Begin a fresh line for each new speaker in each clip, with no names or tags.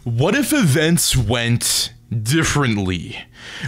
What if events went differently?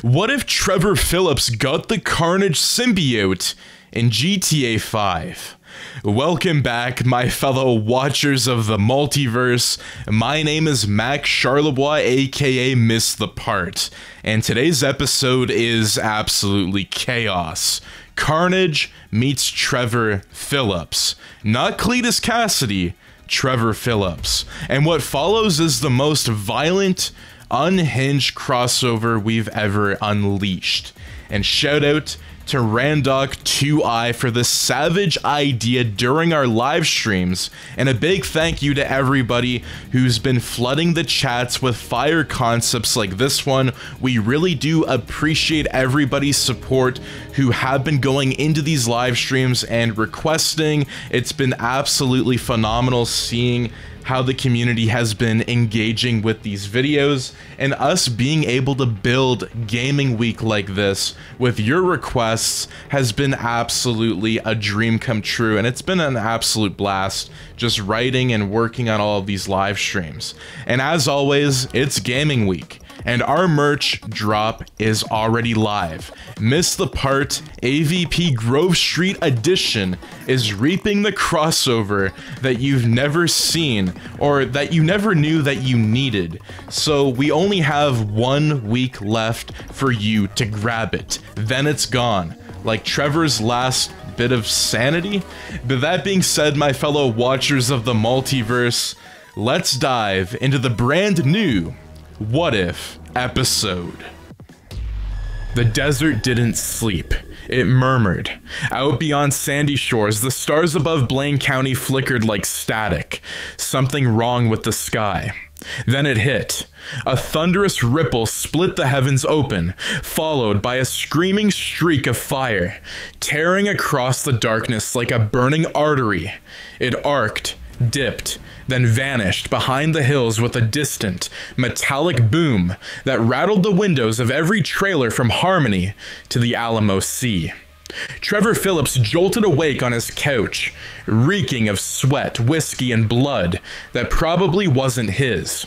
What if Trevor Philips got the Carnage symbiote in GTA 5? Welcome back, my fellow watchers of the multiverse. My name is Max Charlebois, aka Miss the Part, and today's episode is absolutely chaos. Carnage meets Trevor Philips. Not Cletus Cassidy, Trevor Philips. And what follows is the most violent, unhinged crossover we've ever unleashed. And shout out to Randok2i for the savage idea during our live streams, and a big thank you to everybody who's been flooding the chats with fire concepts like this one. We really do appreciate everybody's support who have been going into these live streams and requesting. It's been absolutely phenomenal seeing how the community has been engaging with these videos, and us being able to build gaming week like this with your requests has been absolutely a dream come true, and it's been an absolute blast just writing and working on all of these live streams. And as always, it's gaming week, and our merch drop is already live. Miss the Part AVP Grove Street Edition is reaping the crossover that you've never seen or that you never knew that you needed. So we only have 1 week left for you to grab it. Then it's gone, like Trevor's last bit of sanity. But that being said, my fellow watchers of the multiverse, let's dive into the brand new What If episode. The desert didn't sleep. It murmured. Out beyond sandy shores, the stars above Blaine County flickered like static. Something wrong with the sky. Then it hit. A thunderous ripple split the heavens open, followed by a screaming streak of fire, tearing across the darkness like a burning artery. It arced, dipped, then vanished behind the hills with a distant, metallic boom that rattled the windows of every trailer from Harmony to the Alamo Sea. Trevor Philips jolted awake on his couch, reeking of sweat, whiskey, and blood that probably wasn't his.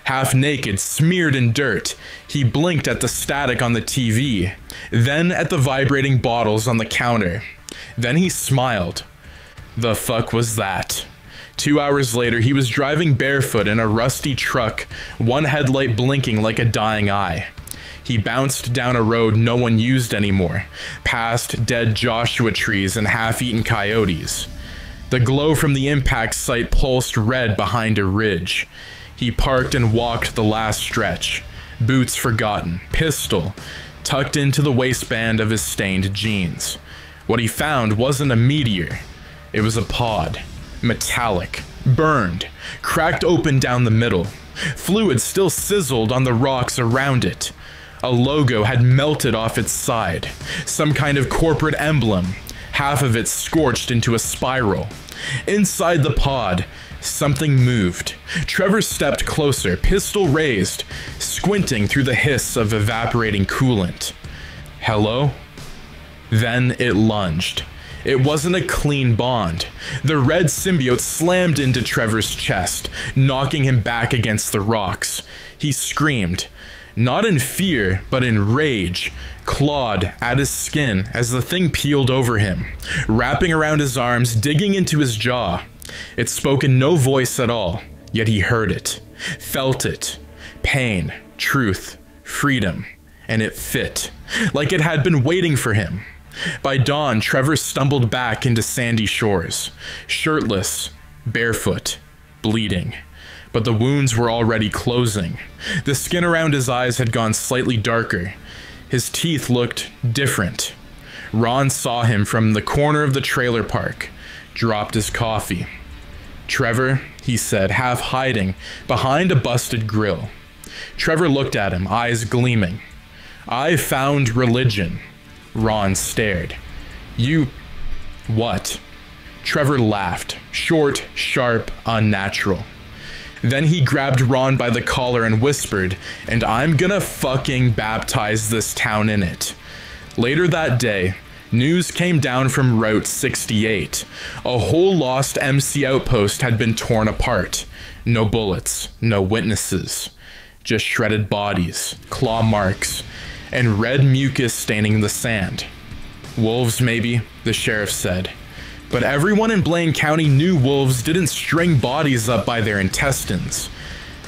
Half naked, smeared in dirt, he blinked at the static on the TV, then at the vibrating bottles on the counter. Then he smiled. The fuck was that? 2 hours later, he was driving barefoot in a rusty truck, one headlight blinking like a dying eye. He bounced down a road no one used anymore, past dead Joshua trees and half-eaten coyotes. The glow from the impact site pulsed red behind a ridge. He parked and walked the last stretch, boots forgotten, pistol tucked into the waistband of his stained jeans. What he found wasn't a meteor, it was a pod. Metallic, burned, cracked open down the middle. Fluid still sizzled on the rocks around it. A logo had melted off its side, some kind of corporate emblem, half of it scorched into a spiral. Inside the pod, something moved. Trevor stepped closer, pistol raised, squinting through the hiss of evaporating coolant. Hello? Then it lunged. It wasn't a clean bond. The red symbiote slammed into Trevor's chest, knocking him back against the rocks. He screamed, not in fear, but in rage, clawed at his skin as the thing peeled over him, wrapping around his arms, digging into his jaw. It spoke in no voice at all, yet he heard it, felt it. Pain, truth, freedom, and it fit, like it had been waiting for him. By dawn, Trevor stumbled back into sandy shores, shirtless, barefoot, bleeding. But the wounds were already closing. The skin around his eyes had gone slightly darker. His teeth looked different. Ron saw him from the corner of the trailer park, dropped his coffee. Trevor, he said, half hiding behind a busted grill. Trevor looked at him, eyes gleaming. I found religion. Ron stared. You... what? Trevor laughed, short, sharp, unnatural. Then he grabbed Ron by the collar and whispered, and I'm gonna fucking baptize this town in it. Later that day, News came down from Route 68. A whole lost MC outpost had been torn apart. No bullets, no witnesses. Just shredded bodies, claw marks, and red mucus staining the sand. Wolves maybe, the sheriff said. But everyone in Blaine County knew wolves didn't string bodies up by their intestines.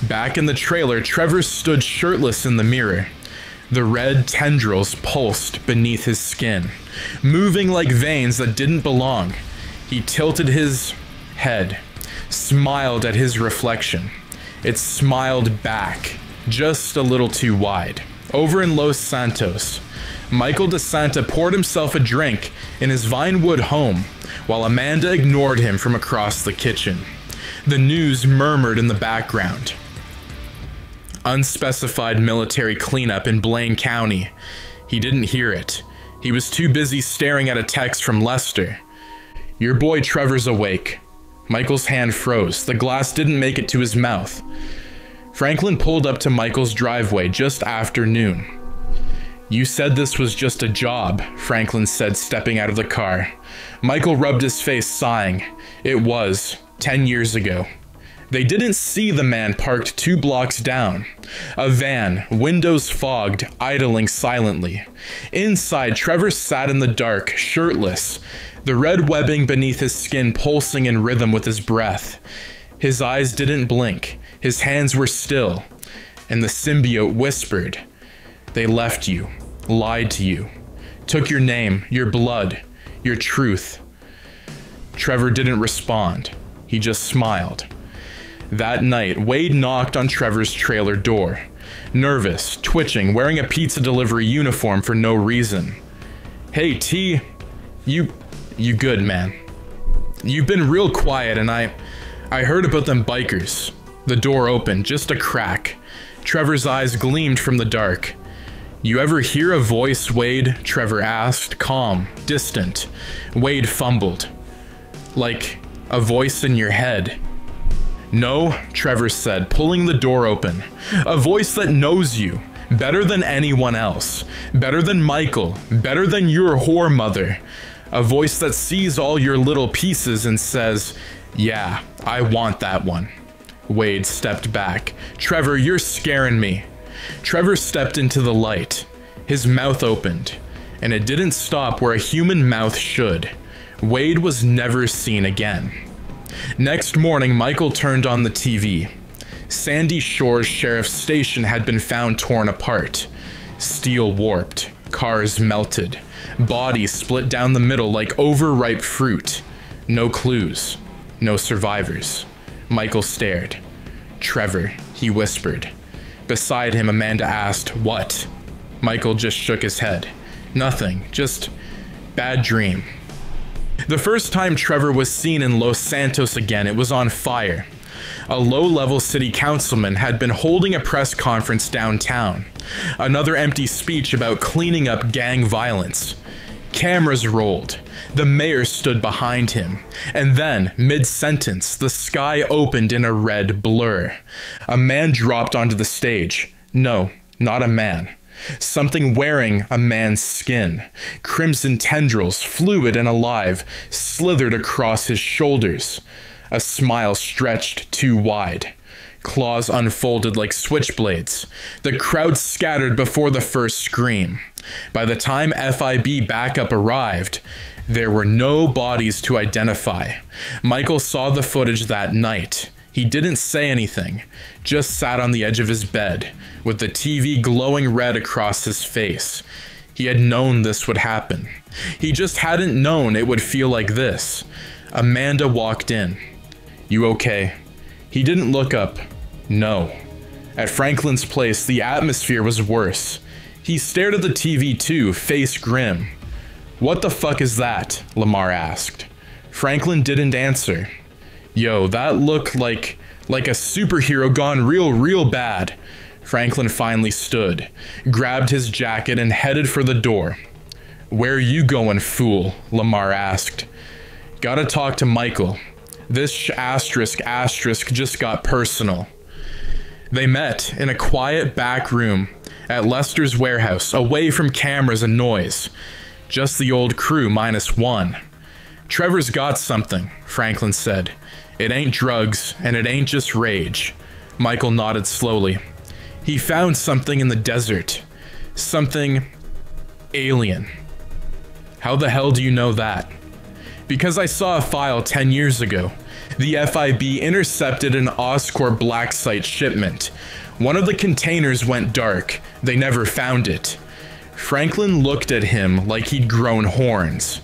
Back in the trailer, Trevor stood shirtless in the mirror. The red tendrils pulsed beneath his skin, moving like veins that didn't belong. He tilted his head, smiled at his reflection. It smiled back, just a little too wide. Over in Los Santos, Michael DeSanta poured himself a drink in his Vinewood home, while Amanda ignored him from across the kitchen. The news murmured in the background. Unspecified military cleanup in Blaine County. He didn't hear it. He was too busy staring at a text from Lester. Your boy Trevor's awake. Michael's hand froze. The glass didn't make it to his mouth. Franklin pulled up to Michael's driveway just after noon. You said this was just a job, Franklin said, stepping out of the car. Michael rubbed his face, sighing. It was, 10 years ago. They didn't see the man parked 2 blocks down. A van, windows fogged, idling silently. Inside, Trevor sat in the dark, shirtless, the red webbing beneath his skin pulsing in rhythm with his breath. His eyes didn't blink, his hands were still, and the symbiote whispered, They left you, lied to you, took your name, your blood, your truth. Trevor didn't respond, he just smiled. That night, Wade knocked on Trevor's trailer door. Nervous, twitching, wearing a pizza delivery uniform for no reason. Hey, T, you good, man? You've been real quiet and I heard about them bikers. The door opened, just a crack. Trevor's eyes gleamed from the dark. You ever hear a voice, Wade? Trevor asked, calm, distant. Wade fumbled. Like a voice in your head. No, Trevor said, pulling the door open. A voice that knows you, better than anyone else, better than Michael, better than your whore mother. A voice that sees all your little pieces and says, yeah, I want that one. Wade stepped back. Trevor, you're scaring me. Trevor stepped into the light. His mouth opened, and it didn't stop where a human mouth should. Wade was never seen again. Next morning, Michael turned on the TV. Sandy Shores Sheriff's Station had been found torn apart. Steel warped, cars melted, bodies split down the middle like overripe fruit. No clues, no survivors. Michael stared. Trevor, he whispered. Beside him, Amanda asked, what? Michael just shook his head. Nothing, just bad dream. The first time Trevor was seen in Los Santos again, it was on fire. A low-level city councilman had been holding a press conference downtown. Another empty speech about cleaning up gang violence. Cameras rolled. The mayor stood behind him. And then, mid-sentence, the sky opened in a red blur. A man dropped onto the stage. No, not a man. Something wearing a man's skin. Crimson tendrils, fluid and alive, slithered across his shoulders. A smile stretched too wide. Claws unfolded like switchblades. The crowd scattered before the first scream. By the time FIB backup arrived, there were no bodies to identify. Michael saw the footage that night. He didn't say anything, just sat on the edge of his bed, with the TV glowing red across his face. He had known this would happen. He just hadn't known it would feel like this. Amanda walked in. You okay? He didn't look up. No. At Franklin's place, the atmosphere was worse. He stared at the TV too, face grim. What the fuck is that? Lamar asked. Franklin didn't answer. Yo, that looked like a superhero gone real bad. Franklin finally stood, grabbed his jacket and headed for the door. Where you going, fool? Lamar asked. Gotta talk to Michael. This asterisk just got personal. They met in a quiet back room at Lester's warehouse, away from cameras and noise. Just the old crew -1. Trevor's got something, Franklin said. It ain't drugs, and it ain't just rage. Michael nodded slowly. He found something in the desert. Something alien. How the hell do you know that? Because I saw a file 10 years ago. The FIB intercepted an Oscorp black site shipment. One of the containers went dark. They never found it. Franklin looked at him like he'd grown horns.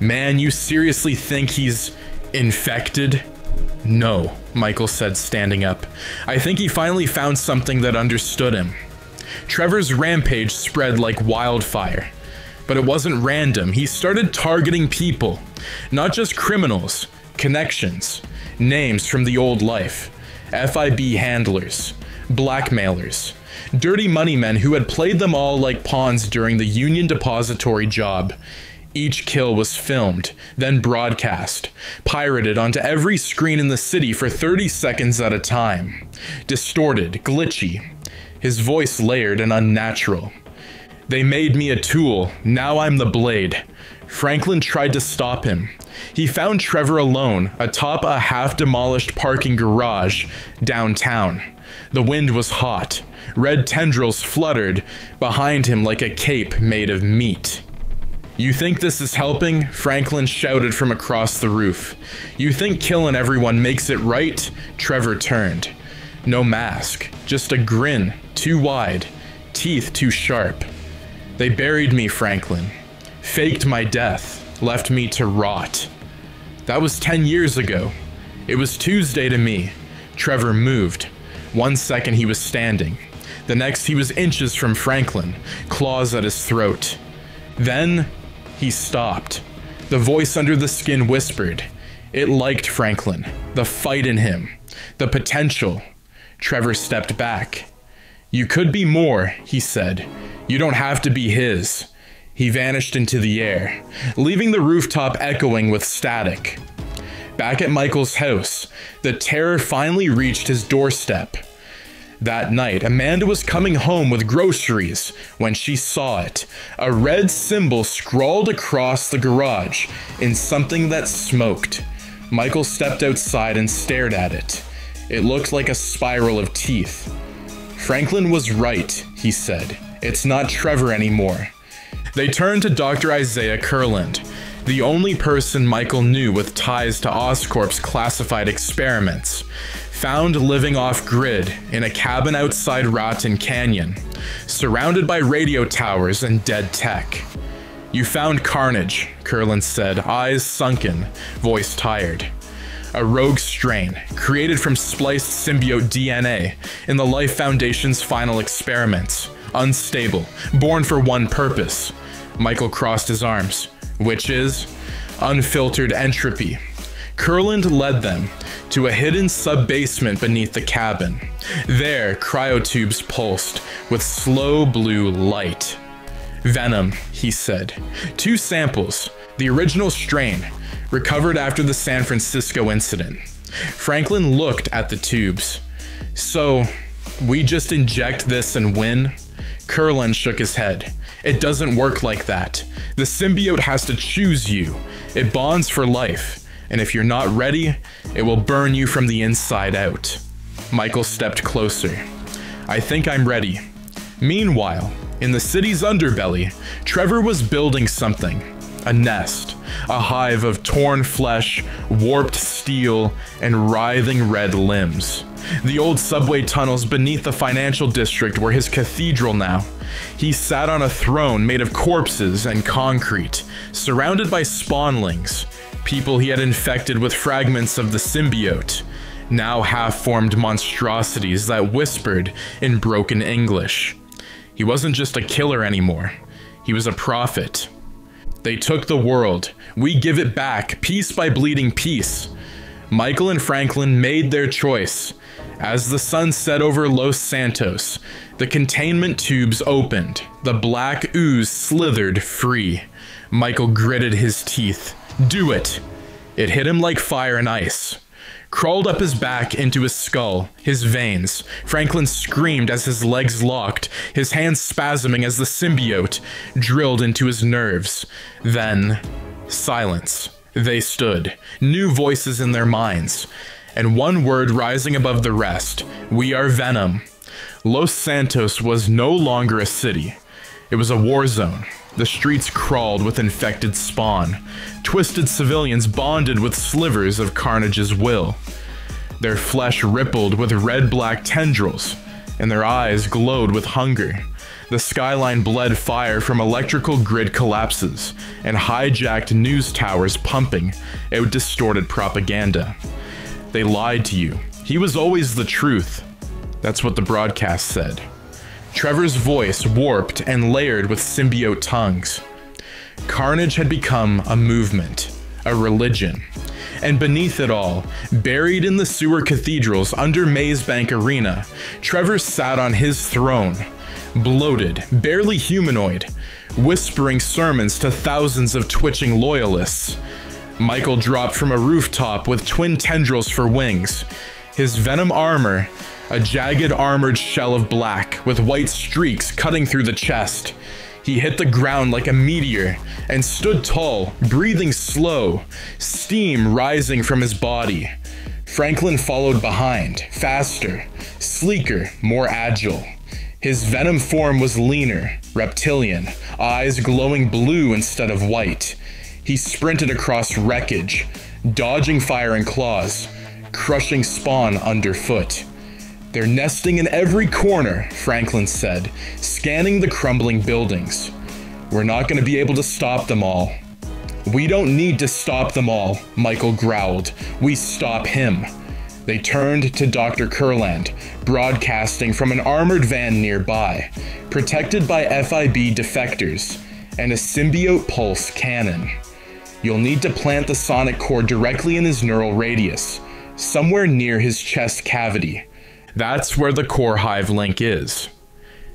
Man, you seriously think he's infected? No, Michael said, standing up. I think he finally found something that understood him. Trevor's rampage spread like wildfire. But it wasn't random. He started targeting people. Not just criminals. Connections. Names from the old life. FIB handlers. Blackmailers. Dirty money men who had played them all like pawns during the Union Depository job. Each kill was filmed, then broadcast, pirated onto every screen in the city for 30 seconds at a time. Distorted, glitchy. His voice layered and unnatural. They made me a tool, now I'm the blade. Franklin tried to stop him. He found Trevor alone, atop a half-demolished parking garage, downtown. The wind was hot. Red tendrils fluttered behind him like a cape made of meat. You think this is helping? Franklin shouted from across the roof. You think killing everyone makes it right? Trevor turned. No mask, just a grin, too wide, teeth too sharp. They buried me, Franklin. Faked my death, left me to rot. That was 10 years ago. It was Tuesday to me. Trevor moved. 1 second he was standing. The next he was inches from Franklin, claws at his throat. Then he stopped. The voice under the skin whispered. It liked Franklin, the fight in him, the potential. Trevor stepped back. You could be more, he said. You don't have to be his. He vanished into the air, leaving the rooftop echoing with static. Back at Michael's house, the terror finally reached his doorstep. That night, Amanda was coming home with groceries when she saw it. A red symbol scrawled across the garage in something that smoked. Michael stepped outside and stared at it. It looked like a spiral of teeth. Franklin was right, he said. It's not Trevor anymore. They turned to Dr. Isaiah Kurland, the only person Michael knew with ties to Oscorp's classified experiments. Found living off-grid in a cabin outside Raton Canyon, surrounded by radio towers and dead tech. You found Carnage, Kurland said, eyes sunken, voice tired. A rogue strain, created from spliced symbiote DNA in the Life Foundation's final experiments. Unstable, born for one purpose. Michael crossed his arms. Which is? Unfiltered entropy. Kurland led them to a hidden sub-basement beneath the cabin. There, cryotubes pulsed with slow blue light. Venom, he said. 2 samples, the original strain, recovered after the San Francisco incident. Franklin looked at the tubes. So, we just inject this and win? Kurland shook his head. It doesn't work like that. The symbiote has to choose you. It bonds for life. And if you're not ready, it will burn you from the inside out. Michael stepped closer. I think I'm ready. Meanwhile, in the city's underbelly, Trevor was building something. A nest. A hive of torn flesh, warped steel, and writhing red limbs. The old subway tunnels beneath the financial district were his cathedral now. He sat on a throne made of corpses and concrete, surrounded by spawnlings. People he had infected with fragments of the symbiote, now half-formed monstrosities that whispered in broken English. He wasn't just a killer anymore. He was a prophet. They took the world. We give it back, piece by bleeding piece. Michael and Franklin made their choice. As the sun set over Los Santos, the containment tubes opened. The black ooze slithered free. Michael gritted his teeth. Do it! It hit him like fire and ice. crawled up his back into his skull, his veins. Franklin screamed as his legs locked, his hands spasming as the symbiote drilled into his nerves. Then, silence. They stood, new voices in their minds, and one word rising above the rest: we are Venom. Los Santos was no longer a city. It was a war zone. The streets crawled with infected spawn. Twisted civilians bonded with slivers of Carnage's will. Their flesh rippled with red-black tendrils, and their eyes glowed with hunger. The skyline bled fire from electrical grid collapses, and hijacked news towers pumping out distorted propaganda. They lied to you. He was always the truth. That's what the broadcast said. Trevor's voice warped and layered with symbiote tongues. Carnage had become a movement, a religion. And beneath it all, buried in the sewer cathedrals under Maze Bank Arena, Trevor sat on his throne, bloated, barely humanoid, whispering sermons to thousands of twitching loyalists. Michael dropped from a rooftop with twin tendrils for wings. His Venom armor, a jagged armored shell of black with white streaks cutting through the chest. He hit the ground like a meteor and stood tall, breathing slow, steam rising from his body. Franklin followed behind, faster, sleeker, more agile. His Venom form was leaner, reptilian, eyes glowing blue instead of white. He sprinted across wreckage, dodging fire and claws, crushing spawn underfoot. They're nesting in every corner, Franklin said, scanning the crumbling buildings. We're not going to be able to stop them all. We don't need to stop them all, Michael growled. We stop him. They turned to Dr. Kurland, broadcasting from an armored van nearby, protected by FIB defectors and a symbiote pulse cannon. You'll need to plant the sonic core directly in his neural radius, somewhere near his chest cavity. That's where the core hive link is.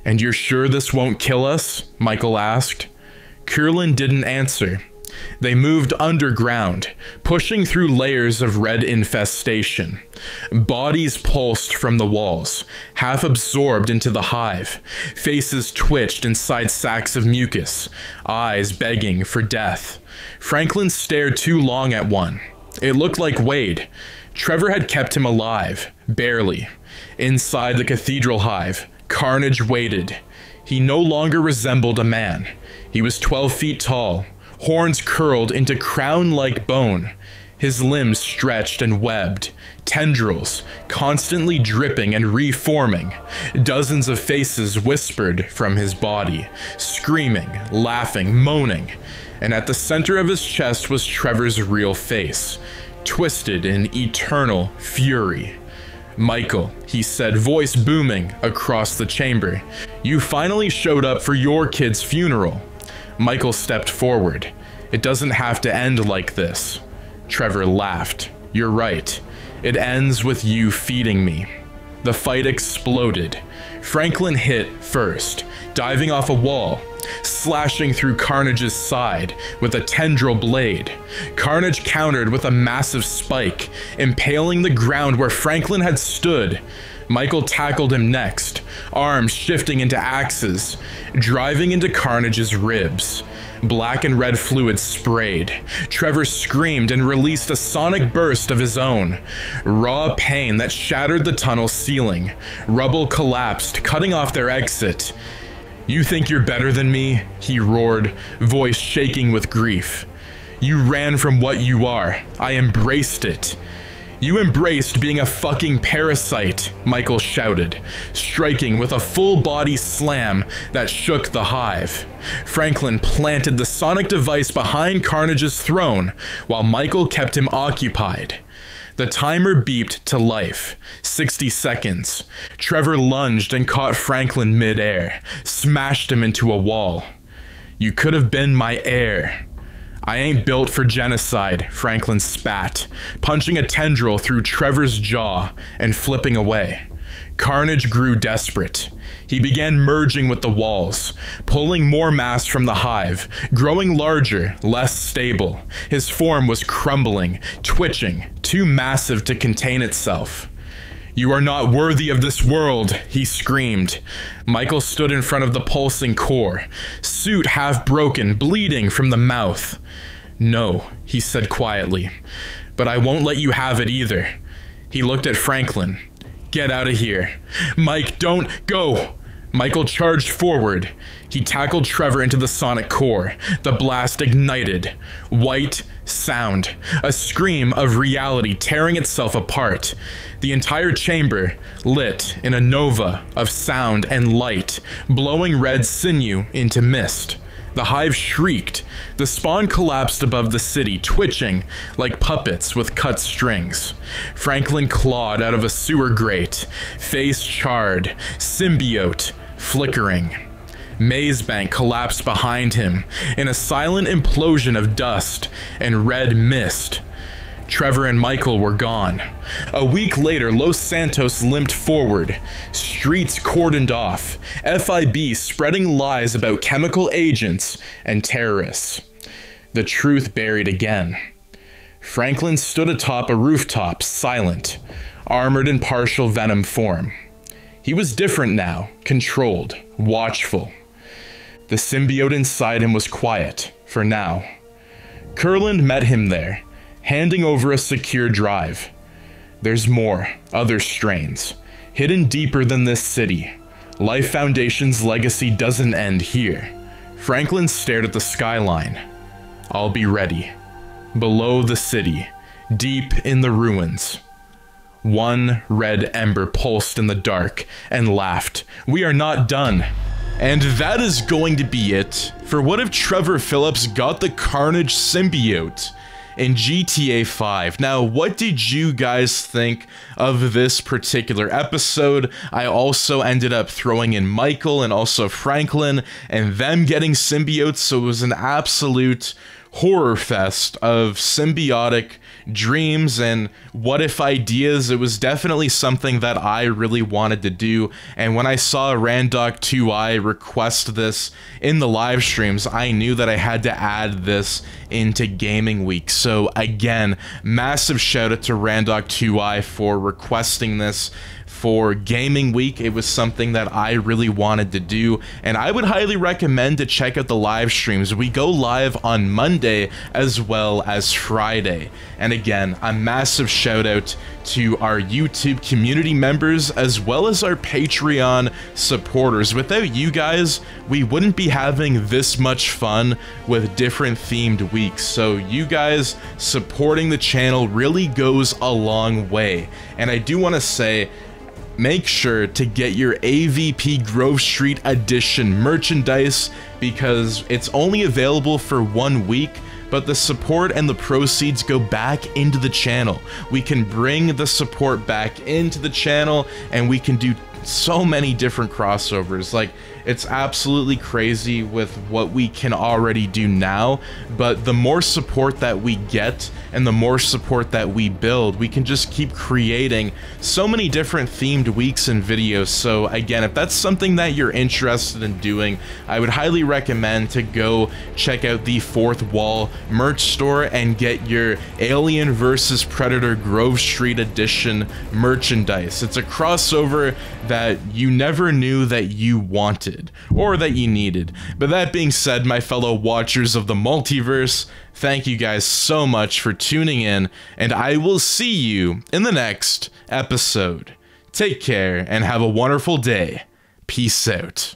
And you're sure this won't kill us? Michael asked. Kurland didn't answer. They moved underground, pushing through layers of red infestation. Bodies pulsed from the walls, half absorbed into the hive. Faces twitched inside sacks of mucus, eyes begging for death. Franklin stared too long at one. It looked like Wade. Trevor had kept him alive, barely. Inside the cathedral hive, Carnage waited. He no longer resembled a man. He was 12 feet tall, horns curled into crown-like bone, his limbs stretched and webbed, tendrils constantly dripping and reforming. Dozens of faces whispered from his body, screaming, laughing, moaning, and at the center of his chest was Trevor's real face, twisted in eternal fury. Michael, he said, voice booming across the chamber. You finally showed up for your kid's funeral. Michael stepped forward. It doesn't have to end like this. Trevor laughed. You're right. It ends with you feeding me. The fight exploded. Franklin hit first, diving off a wall, slashing through Carnage's side with a tendril blade. Carnage countered with a massive spike, impaling the ground where Franklin had stood. Michael tackled him next, arms shifting into axes, driving into Carnage's ribs. Black and red fluid sprayed. Trevor screamed and released a sonic burst of his own. Raw pain that shattered the tunnel ceiling. Rubble collapsed, cutting off their exit. You think you're better than me? He roared, voice shaking with grief. You ran from what you are. I embraced it. You embraced being a fucking parasite, Michael shouted, striking with a full body slam that shook the hive. Franklin planted the sonic device behind Carnage's throne while Michael kept him occupied. The timer beeped to life. 60 seconds. Trevor lunged and caught Franklin mid-air, smashed him into a wall. You could have been my heir. I ain't built for genocide, Franklin spat, punching a tendril through Trevor's jaw and flipping away. Carnage grew desperate. He began merging with the walls, pulling more mass from the hive, growing larger, less stable. His form was crumbling, twitching, too massive to contain itself. "You are not worthy of this world," he screamed. Michael stood in front of the pulsing core, suit half broken, bleeding from the mouth. "No," he said quietly, "but I won't let you have it either." He looked at Franklin. "Get out of here." "Mike, don't go!" Michael charged forward. He tackled Trevor into the sonic core. The blast ignited. White sound. A scream of reality tearing itself apart. The entire chamber lit in a nova of sound and light, blowing red sinew into mist. The hive shrieked. The spawn collapsed above the city, twitching like puppets with cut strings. Franklin clawed out of a sewer grate, face charred, symbiote flickering. Maze Bank collapsed behind him in a silent implosion of dust and red mist. Trevor and Michael were gone. A week later, Los Santos limped forward, streets cordoned off, FIB spreading lies about chemical agents and terrorists. The truth buried again. Franklin stood atop a rooftop, silent, armored in partial venom form. He was different now, controlled, watchful. The symbiote inside him was quiet, for now. Kurland met him there, handing over a secure drive. There's more, other strains, hidden deeper than this city. Life Foundation's legacy doesn't end here. Franklin stared at the skyline. I'll be ready. Below the city, deep in the ruins. One red ember pulsed in the dark and laughed. "We are not done." And that is going to be it for What If Trevor Philips Got the Carnage Symbiote in GTA 5. Now, what did you guys think of this particular episode? I also ended up throwing in Michael and also Franklin and them getting symbiotes, so it was an absolute horror fest of symbiotic dreams and what if ideas. It was definitely something that I really wanted to do, and when I saw Randoc2i request this in the live streams, I knew that I had to add this into Gaming Week. So again, massive shout out to Randoc2i for requesting this for Gaming Week. It was something that I really wanted to do, and I would highly recommend to check out the live streams. We go live on Monday as well as Friday. And again, a massive shout out to our YouTube community members as well as our Patreon supporters. Without you guys, we wouldn't be having this much fun with different themed weeks. So you guys supporting the channel really goes a long way. And I do want to say, make sure to get your AVP Grove Street Edition merchandise because it's only available for 1 week, but the support and the proceeds go back into the channel. We can bring the support back into the channel and we can do so many different crossovers. Like, it's absolutely crazy with what we can already do now, but the more support that we get and the more support that we build, we can just keep creating so many different themed weeks and videos. So again, if that's something that you're interested in doing, I would highly recommend to go check out the Fourth Wall merch store and get your Alien vs Predator Grove Street Edition merchandise. It's a crossover that you never knew that you wanted or that you needed. But that being said, my fellow watchers of the multiverse, thank you guys so much for tuning in, and I will see you in the next episode. Take care and have a wonderful day. Peace out.